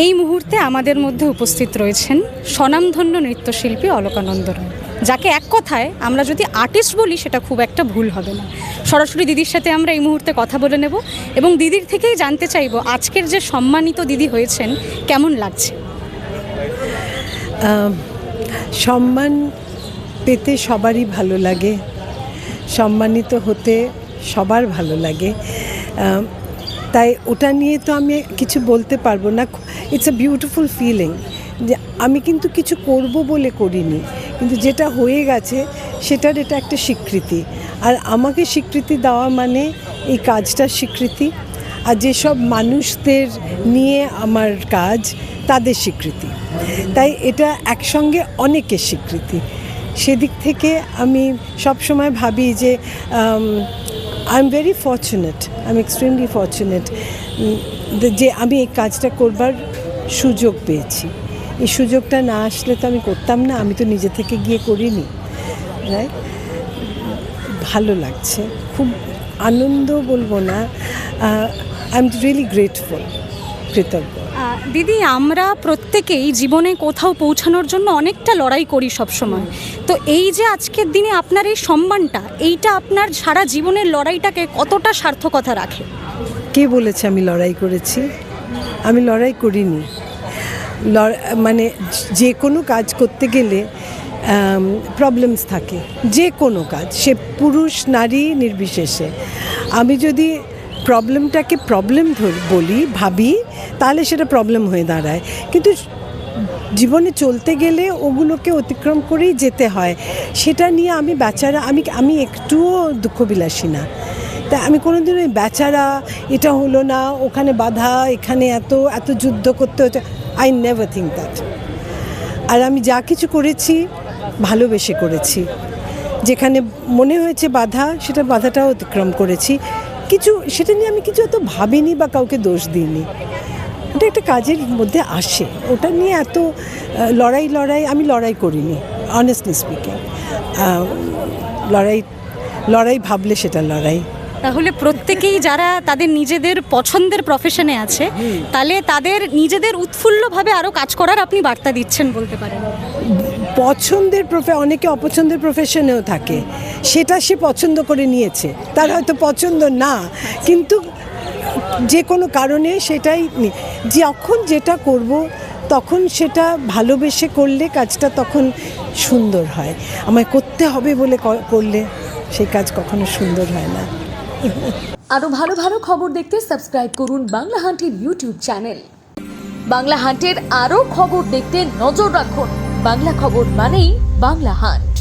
এই মুহূর্তে আমাদের মধ্যে উপস্থিত রয়েছেন স্বনামধন্য নৃত্যশিল্পী অলকানন্দ রায়, যাকে এক কথায় আমরা যদি আর্টিস্ট বলি সেটা খুব একটা ভুল হবে না। সরাসরি দিদির সাথে আমরা এই মুহূর্তে কথা বলে নেব এবং দিদির থেকেই জানতে চাইব আজকের যে সম্মানিত দিদি হয়েছেন কেমন লাগছে। সম্মান পেতে সবারই ভালো লাগে, সম্মানিত হতে সবার ভালো লাগে, তাই ওটা নিয়ে তো আমি কিছু বলতে পারবো না। ইটস আ বিউটিফুল ফিলিং যে আমি কিন্তু কিছু করব বলে করিনি, কিন্তু যেটা হয়ে গেছে সেটার এটা একটা স্বীকৃতি। আর আমাকে স্বীকৃতি দেওয়া মানে এই কাজটার স্বীকৃতি, আর যেসব মানুষদের নিয়ে আমার কাজ তাদের স্বীকৃতি। তাই এটা একসঙ্গে অনেকের স্বীকৃতি। সেদিক থেকে আমি সবসময় ভাবি যে I am very fortunate, I am extremely fortunate যে আমি এই কাজটা করবার সুযোগ পেয়েছি। এই সুযোগটা না আসলে তো আমি করতাম না, আমি তো নিজে থেকে গিয়ে করিনি। রাইট, ভালো লাগছে, খুব আনন্দ বলবো না, আই এম রিয়েলি গ্রেটফুল, কৃতজ্ঞ। দিদি, আমরা প্রত্যেকেই জীবনে কোথাও পৌঁছানোর জন্য অনেকটা লড়াই করি সবসময়। তো এই যে আজকের দিনে আপনার এই সম্মানটা, এইটা আপনার সারা জীবনের লড়াইটাকে কতটা সার্থকতা রাখে? কে বলেছে আমি লড়াই করেছি? আমি লড়াই করিনি। মানে যে কোনো কাজ করতে গেলে প্রবলেমস থাকে, যে কোনো কাজ, সে পুরুষ নারী নির্বিশেষে। আমি যদি প্রবলেমটাকে প্রবলেম বলি, ভাবি, তাহলে সেটা প্রবলেম হয়ে দাঁড়ায়। কিন্তু জীবনে চলতে গেলে ওগুলোকে অতিক্রম করেই যেতে হয়। সেটা নিয়ে আমি বেচারা, আমি একটুও দুঃখবিলাসী না। তা আমি কোনোদিন ওই বেচারা, এটা হলো না, ওখানে বাধা, এখানে এত যুদ্ধ করতে হচ্ছে, আই নেভার থিঙ্ক দ্যাট। আর আমি যা কিছু করেছি ভালোবেসে করেছি। যেখানে মনে হয়েছে বাধা, সেটা বাধাটাও অতিক্রম করেছি। সেটা নিয়ে আমি কিছু এত ভাবিনি বা কাউকে দোষ দিইনি। ওটা একটা কাজের মধ্যে আসে, ওটা নিয়ে এত লড়াই আমি লড়াই করিনি। অনেস্টলি স্পিকিং, লড়াই ভাবলে সেটা লড়াই। তাহলে প্রত্যেকেই যারা তাদের নিজেদের পছন্দের প্রফেশনে আছে, তাহলে তাদের নিজেদের উৎফুল্লভাবে আরও কাজ করার আপনি বার্তা দিচ্ছেন বলতে পারেন। পছন্দের অনেকে অপছন্দের প্রফেশনেও থাকে, সেটা সে পছন্দ করে নিয়েছে, তার হয়তো পছন্দ না, কিন্তু যে কোনো কারণে সেটাই যখন যেটা করব তখন সেটা ভালোবেসে করলে কাজটা তখন সুন্দর হয়। আমায় করতে হবে বলে করলে সেই কাজ কখনো সুন্দর হয় না। আরো ভালো ভালো খবর দেখতে সাবস্ক্রাইব করুন বাংলা হান্টের ইউটিউব চ্যানেল। বাংলা হান্টের আরো খবর দেখতে নজর রাখুন। বাংলা খবর মানেই বাংলা হান্ট।